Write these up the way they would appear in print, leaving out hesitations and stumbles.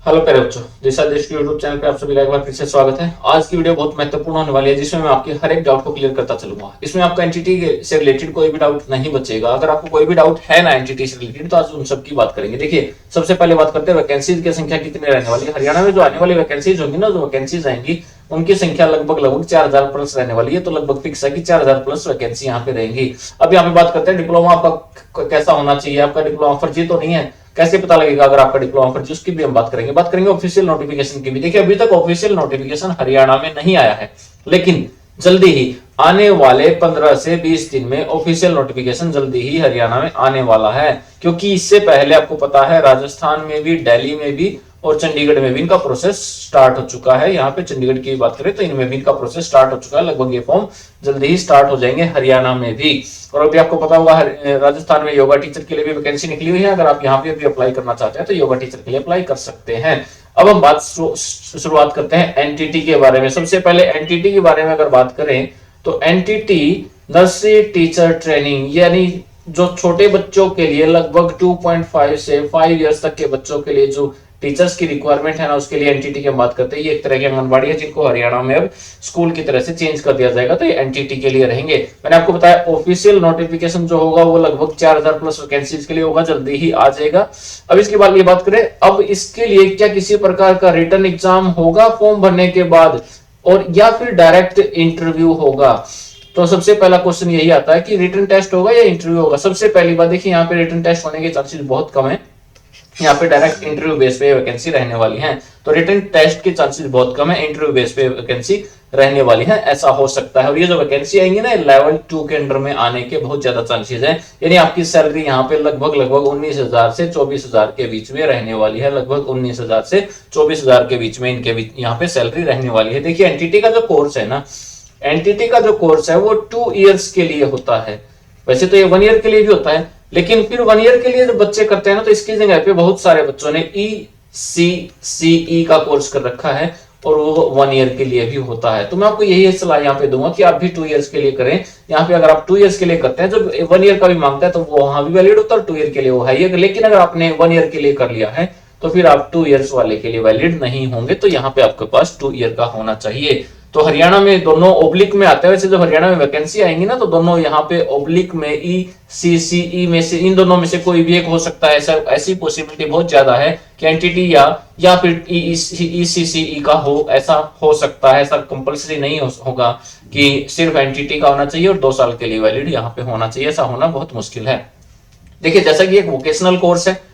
Hello प्यारे बच्चों, दिशा देश के यूट्यूब चैनल पे आप सभी का एक बार फिर से स्वागत है। आज की वीडियो बहुत महत्वपूर्ण होने वाली है, जिसमें मैं आपके हर एक डाउट को क्लियर करता चलूंगा। इसमें आपका एनटीटी से रिलेटेड कोई भी डाउट नहीं बचेगा। अगर आपको कोई भी डाउट है ना एनटीटी से रिलेटेड, तो आज उन सब की बात करेंगे। देखिए, सबसे पहले बात करते हैं वैकेंसीज की संख्या कितनी रहने वाली है। हरियाणा में जो आने वाली वैकेंसीज होंगी ना, जो वैकेंसीज आएंगी उनकी संख्या लगभग 4000 प्लस रहने वाली है। तो लगभग फिक्स है कि 4000 प्लस वैकेंसी यहाँ पे रहेंगी। अब यहाँ पे बात करते हैं डिप्लोमा आपका कैसा होना चाहिए। आपका डिप्लोमा फर्जी तो नहीं है, कैसे पता लगेगा अगर आपका डिप्लोमा फर्जी, उसकी भी हम बात करेंगे ऑफिशियल नोटिफिकेशन की भी। देखिए, अभी तक ऑफिशियल नोटिफिकेशन हरियाणा में नहीं आया है, लेकिन जल्दी ही आने वाले 15 से 20 दिन में ऑफिशियल नोटिफिकेशन जल्दी ही हरियाणा में आने वाला है। क्योंकि इससे पहले आपको पता है राजस्थान में भी, दिल्ली में भी और चंडीगढ़ में भी इनका प्रोसेस स्टार्ट हो चुका है। यहाँ पे चंडीगढ़ की बात करें तो इनमें भी इनका प्रोसेस स्टार्ट हो चुका है। लगभग ये फॉर्म जल्दी ही स्टार्ट हो जाएंगे हरियाणा में भी। और अभी आपको पता होगा राजस्थान में योगा टीचर के लिए भी वैकेंसी निकली हुई है। अगर आप यहाँ पे भी अप्लाई करना चाहते हैं तो योगा टीचर के लिए अप्लाई कर सकते हैं। अब हम बात शुरुआत करते हैं एनटीटी के बारे में। सबसे पहले एनटीटी के बारे में अगर बात करें तो एनटीटी नर्सरी टीचर ट्रेनिंग, यानी जो छोटे बच्चों के लिए लगभग 2.5 से 5 इयर्स तक के बच्चों के लिए जो टीचर्स की रिक्वायरमेंट है ना, उसके लिए एनटीटी की हम बात करते हैं। ये एक तरह की आंगनबाड़ी है जिनको हरियाणा में अब स्कूल की तरह से चेंज कर दिया जाएगा, तो ये एनटीटी के लिए रहेंगे। मैंने आपको बताया ऑफिशियल नोटिफिकेशन जो होगा वो लगभग 4000 प्लस वैकेंसीज के लिए होगा, जल्दी ही आ जाएगा। अब इसके बाद ये बात करें, अब इसके लिए क्या किसी प्रकार का रिटर्न एग्जाम होगा फॉर्म भरने के बाद, और या फिर डायरेक्ट इंटरव्यू होगा। तो सबसे पहला क्वेश्चन यही आता है कि रिटर्न टेस्ट होगा या इंटरव्यू होगा। सबसे पहली बात देखिए, यहाँ पे रिटर्न टेस्ट होने के चांसेस बहुत कम है। यहाँ पे डायरेक्ट इंटरव्यू बेस पे वैकेंसी रहने वाली है। तो रिटन टेस्ट के चांसेस बहुत कम है, इंटरव्यू बेस पे वैकेंसी रहने वाली है, ऐसा हो सकता है। और ये जो वैकेंसी आएंगी ना, लेवल 2 के अंडर में आने के बहुत ज्यादा चांसेस हैं। यानी आपकी सैलरी यहाँ पे लगभग 19,000 से 24,000 के बीच में रहने वाली है। लगभग 19,000 से 24,000 के बीच में इनके बीच यहाँ पे सैलरी रहने वाली है। देखिए, एनटीटी का जो कोर्स है ना, एनटीटी का जो कोर्स है वो 2 इयर्स के लिए होता है। वैसे तो ये 1 ईयर के लिए भी होता है, लेकिन फिर 1 ईयर के लिए जो बच्चे करते हैं ना, तो इसकी जगह पे बहुत सारे बच्चों ने ECCE का कोर्स कर रखा है और वो 1 ईयर के लिए भी होता है। तो मैं आपको यही सलाह यहाँ पे दूंगा कि आप भी 2 इयर्स के लिए करें। यहाँ पे अगर आप 2 इयर्स के लिए करते हैं, जो 1 ईयर का भी मांगता है तो वो वहां भी वैलिड होता है, 2 ईयर के लिए वो है। लेकिन अगर आपने 1 ईयर के लिए कर लिया है तो फिर आप 2 इयर्स वाले के लिए वैलिड नहीं होंगे। तो यहाँ पे आपके पास 2 ईयर का होना चाहिए। तो हरियाणा में दोनों ओब्लिक में आते हैं। वैसे जो हरियाणा में वैकेंसी आएंगी ना, तो दोनों यहाँ पे ओब्लिक में ECCE में से, इन दोनों में से कोई भी एक हो सकता है। ऐसी पॉसिबिलिटी बहुत ज्यादा है कि एनटीटी या फिर ECCE का हो, ऐसा हो सकता है। ऐसा कंपलसरी नहीं होगा कि सिर्फ एनटीटी का होना चाहिए और 2 साल के लिए वैलिड यहाँ पे होना चाहिए। ऐसा होना बहुत मुश्किल है। देखिए, जैसा कि एक वोकेशनल कोर्स है,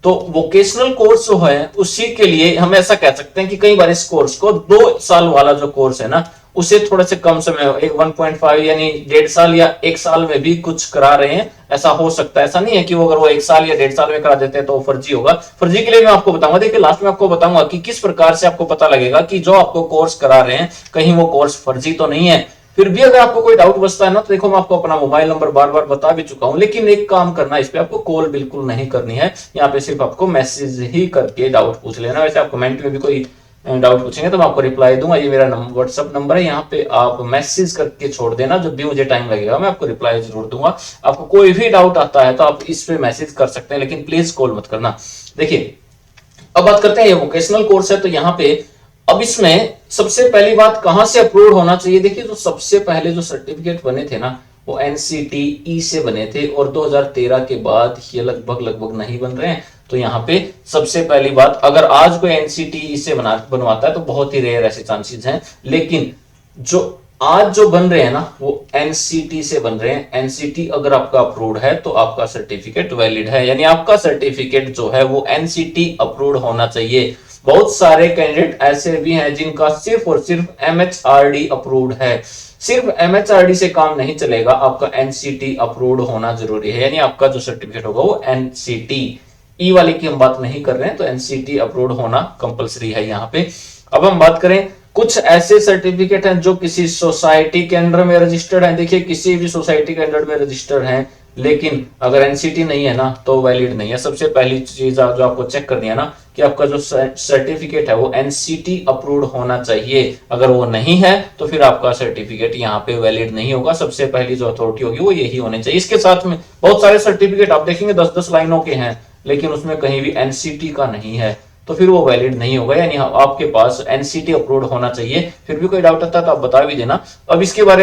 तो वोकेशनल कोर्स जो है उसी के लिए हम ऐसा कह सकते हैं कि कई बार इस कोर्स को 2 साल वाला जो कोर्स है ना, उसे थोड़े से कम समय, 1.5 यानी 1.5 साल या 1 साल में भी कुछ करा रहे हैं। ऐसा हो सकता है, ऐसा नहीं है कि वो अगर वो 1 साल या 1.5 साल में करा देते हैं तो फर्जी होगा। फर्जी के लिए मैं आपको बताऊंगा। देखिए, लास्ट में आपको बताऊंगा कि किस प्रकार से आपको पता लगेगा कि जो आपको कोर्स करा रहे हैं कहीं वो कोर्स फर्जी तो नहीं है। फिर भी अगर आपको कोई डाउट बचता है ना, तो देखो मैं आपको अपना मोबाइल नंबर बार बार बता भी चुका हूं, लेकिन एक काम करना, इस पे आपको कॉल बिल्कुल नहीं करनी है। यहाँ पे सिर्फ आपको मैसेज ही करके डाउट पूछ लेना। वैसे आप कमेंट में भी कोई डाउट पूछेंगे तो मैं आपको रिप्लाई दूंगा। ये मेरा व्हाट्सअप नंबर है, यहाँ पे आप मैसेज करके छोड़ देना। जब भी मुझे टाइम लगेगा मैं आपको रिप्लाई जरूर दूंगा। आपको कोई भी डाउट आता है तो आप इस पे मैसेज कर सकते हैं, लेकिन प्लीज कॉल मत करना। देखिए, अब बात करते हैं, ये वोकेशनल कोर्स है तो यहाँ पे अब इसमें सबसे पहली बात कहां से अप्रूव होना चाहिए। देखिए, तो सबसे पहले जो सर्टिफिकेट बने थे ना, वो NCTE से बने थे और 2013 के बाद ये लगभग नहीं बन रहे हैं। तो यहाँ पे सबसे पहली बात, अगर आज कोई NCTE से बनवाता है तो बहुत ही रेयर ऐसे चांसेस हैं, लेकिन जो आज जो बन रहे हैं ना वो NCT से बन रहे हैं। NCT अगर आपका अप्रूव्ड है तो आपका सर्टिफिकेट वैलिड है, यानी आपका सर्टिफिकेट जो है वो NCT अप्रूव्ड होना चाहिए। बहुत सारे कैंडिडेट ऐसे भी हैं जिनका सिर्फ और सिर्फ MHRD अप्रूव्ड है। सिर्फ MHRD से काम नहीं चलेगा, आपका NCT अप्रूव्ड होना जरूरी है। यानी आपका जो सर्टिफिकेट होगा वो NCT वाले की हम बात नहीं कर रहे हैं, तो NCT अप्रूव्ड होना कंपलसरी है यहाँ पे। अब हम बात करें, कुछ ऐसे सर्टिफिकेट हैं जो किसी सोसाइटी के अंडर में रजिस्टर्ड हैं। देखिए, किसी भी सोसाइटी के अंडर में रजिस्टर्ड हैं, लेकिन अगर NCT नहीं है ना तो वैलिड नहीं है। सबसे पहली चीज जो आपको चेक करनी है ना, कि आपका जो सर्टिफिकेट है वो NCT अप्रूव्ड होना चाहिए। अगर वो नहीं है तो फिर आपका सर्टिफिकेट यहाँ पे वैलिड नहीं होगा। सबसे पहली जो अथॉरिटी होगी वो यही होनी चाहिए। इसके साथ में बहुत सारे सर्टिफिकेट आप देखेंगे 10-10 लाइनों के हैं, लेकिन उसमें कहीं भी NCT का नहीं है। तो फिर वो वैलिड नहीं होगा, यानी आपके पास एनसीटी अप्रूव्ड होना चाहिए। फिर भी कोई डाउट आता है तो आप बता भी देना। अब इसके बाद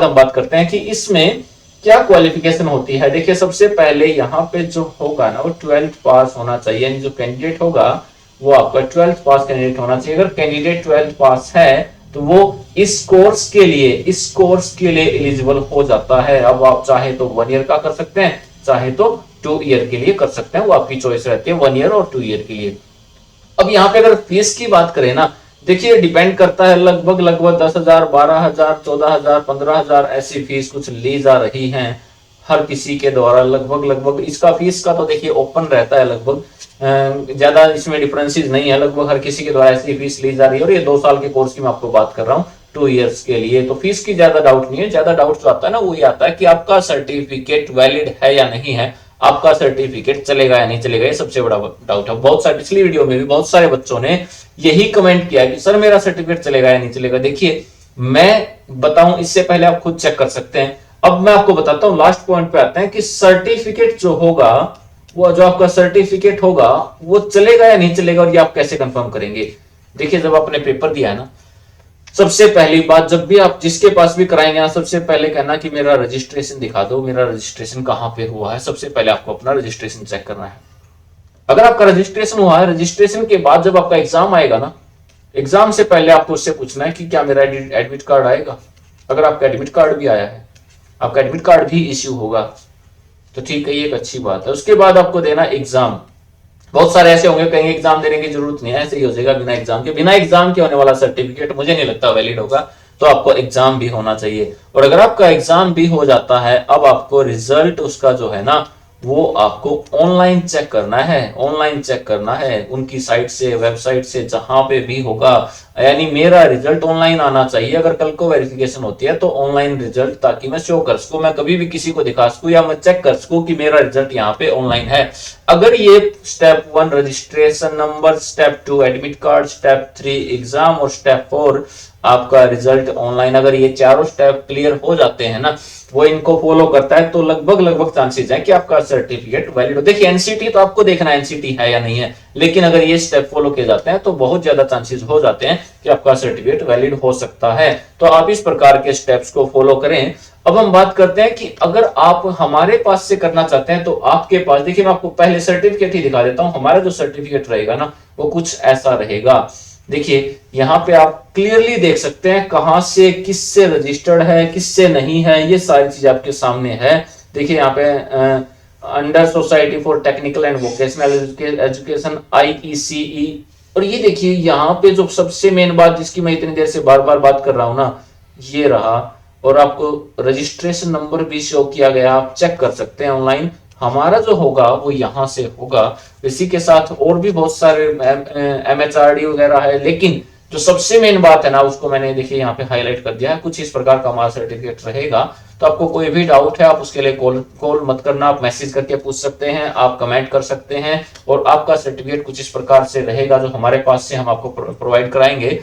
हम बात करते हैं कि इसमें क्या क्वालिफिकेशन होती है। देखिए सबसे पहले यहाँ पे जो होगा ना वो 12th पास होना चाहिए, यानी जो कैंडिडेट होगा वो आपका 12th पास कैंडिडेट होना चाहिए। अगर कैंडिडेट 12th पास है तो वो इस कोर्स के लिए एलिजिबल हो जाता है। अब आप चाहे तो 1 ईयर का कर सकते हैं, चाहे तो 2 ईयर के लिए कर सकते हैं, वो आपकी चॉइस रहती है, 1 ईयर और 2 ईयर के लिए। अब यहाँ पे अगर फीस की बात करें ना, देखिए डिपेंड करता है, लगभग 10,000, 12,000, 14,000, 15,000 ऐसी फीस कुछ ली जा रही है हर किसी के द्वारा। लगभग इसका फीस का तो देखिए ओपन रहता है, लगभग ज्यादा इसमें डिफरेंसेस नहीं है, लगभग हर किसी के द्वारा ऐसी फीस ली जा रही है। और ये 2 साल के कोर्स की मैं आपको बात कर रहा हूँ, 2 इयर्स के लिए, तो फीस की ज्यादा डाउट नहीं है। ज्यादा डाउट जो आता है ना वो ये आता है कि आपका सर्टिफिकेट वैलिड है या नहीं है, आपका सर्टिफिकेट चलेगा या नहीं चलेगा, ये सबसे बड़ा डाउट है। बहुत सारे पिछली वीडियो में भी बहुत सारे बच्चों ने यही कमेंट किया कि सर मेरा सर्टिफिकेट चलेगा या नहीं चलेगा। देखिए मैं बताऊं इससे पहले आप खुद चेक कर सकते हैं। अब मैं आपको बताता हूं, लास्ट पॉइंट पे आते हैं कि सर्टिफिकेट जो होगा, वो जो आपका सर्टिफिकेट होगा वो चलेगा या नहीं चलेगा, और ये आप कैसे कंफर्म करेंगे। देखिए जब आपने पेपर दिया है ना, सबसे पहली बात, जब भी आप जिसके पास भी कराएंगे ना, सबसे पहले कहना कि मेरा रजिस्ट्रेशन दिखा दो, मेरा रजिस्ट्रेशन कहां पे हुआ है। सबसे पहले आपको अपना रजिस्ट्रेशन चेक करना है। अगर आपका रजिस्ट्रेशन हुआ है, रजिस्ट्रेशन के बाद जब आपका एग्जाम आएगा ना, एग्जाम से पहले आपको उससे पूछना है कि क्या मेरा एडमिट कार्ड आएगा। अगर आपका एडमिट कार्ड भी आया है, आपका एडमिट कार्ड भी इश्यू होगा, तो ठीक है, ये एक अच्छी बात है। उसके बाद आपको देना एग्जाम। बहुत सारे ऐसे होंगे कहेंगे एग्जाम देने की जरूरत नहीं है, ऐसे ही हो जाएगा बिना एग्जाम के। बिना एग्जाम के होने वाला सर्टिफिकेट मुझे नहीं लगता वैलिड होगा, तो आपको एग्जाम भी होना चाहिए। और अगर आपका एग्जाम भी हो जाता है, अब आपको रिजल्ट उसका जो है ना वो आपको ऑनलाइन चेक करना है, ऑनलाइन चेक करना है उनकी साइट से, वेबसाइट से, जहां पे भी होगा। यानी मेरा रिजल्ट ऑनलाइन आना चाहिए। अगर कल को वेरिफिकेशन होती है तो ऑनलाइन रिजल्ट, ताकि मैं शो कर सकूं, मैं कभी भी किसी को दिखा सकूं या मैं चेक कर सकूं कि मेरा रिजल्ट यहाँ पे ऑनलाइन है। अगर ये step 1 registration number, step 2 admit card, step 3 exam और स्टेप 4 आपका रिजल्ट ऑनलाइन, अगर ये चारों स्टेप क्लियर हो जाते हैं ना, वो इनको फॉलो करता है, तो लगभग चांसेस है कि आपका सर्टिफिकेट वैलिड हो। देखिए एनसीटी तो आपको देखना है एनसीटी है या नहीं है, लेकिन अगर ये स्टेप फॉलो किए जाते हैं तो बहुत ज्यादा चांसेस हो जाते हैं कि आपका सर्टिफिकेट वैलिड हो सकता है। तो आप इस प्रकार के स्टेप्स को फॉलो करें। अब हम बात करते हैं कि अगर आप हमारे पास से करना चाहते हैं तो आपके पास, देखिए मैं आपको पहले सर्टिफिकेट ही दिखा देता हूं। हमारा जो सर्टिफिकेट रहेगा ना वो कुछ ऐसा रहेगा। देखिए यहाँ पे आप क्लियरली देख सकते हैं कहां से, किससे रजिस्टर्ड है, किससे नहीं है, ये सारी चीज आपके सामने है। देखिए यहाँ पे under society for technical and vocational education IECE। और ये देखिए यहाँ पे जो सबसे मेन बात जिसकी मैं इतनी देर से बार बार बात कर रहा हूं ना, ये रहा। और आपको रजिस्ट्रेशन नंबर भी शो किया गया, आप चेक कर सकते हैं ऑनलाइन। हमारा जो होगा वो यहां से होगा। इसी के साथ और भी बहुत सारे MHRD वगैरह है, लेकिन जो सबसे मेन बात है ना उसको मैंने देखिए यहाँ पे हाईलाइट कर दिया है। कुछ इस प्रकार का हमारा सर्टिफिकेट रहेगा। तो आपको कोई भी डाउट है आप उसके लिए कॉल मत करना, आप मैसेज करके पूछ सकते हैं, आप कमेंट कर सकते हैं। और आपका सर्टिफिकेट कुछ इस प्रकार से रहेगा जो हमारे पास से हम आपको प्रोवाइड कराएंगे।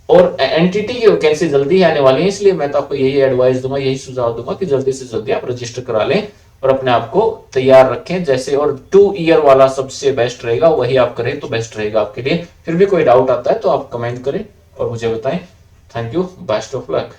और एनटीटी की वैकेंसी जल्दी आने वाली है, इसलिए मैं तो आपको यही एडवाइस दूंगा, यही सुझाव दूंगा कि जल्दी से जल्दी आप रजिस्टर करा लें और अपने आप को तैयार रखें जैसे। और 2 ईयर वाला सबसे बेस्ट रहेगा, वही आप करें तो बेस्ट रहेगा आपके लिए। फिर भी कोई डाउट आता है तो आप कमेंट करें और मुझे बताएं। Thank you, best of luck.